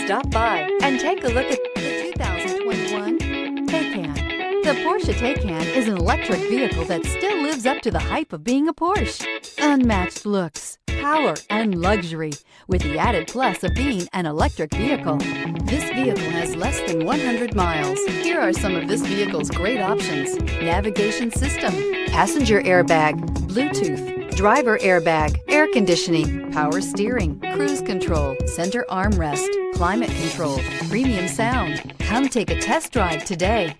Stop by and take a look at the 2021 Taycan. The Porsche Taycan is an electric vehicle that still lives up to the hype of being a Porsche. Unmatched looks, power, and luxury, with the added plus of being an electric vehicle. This vehicle has less than 100 miles. Here are some of this vehicle's great options: navigation system, passenger airbag, Bluetooth, driver airbag, air conditioning, power steering, cruise control, center armrest, climate control, premium sound. Come take a test drive today.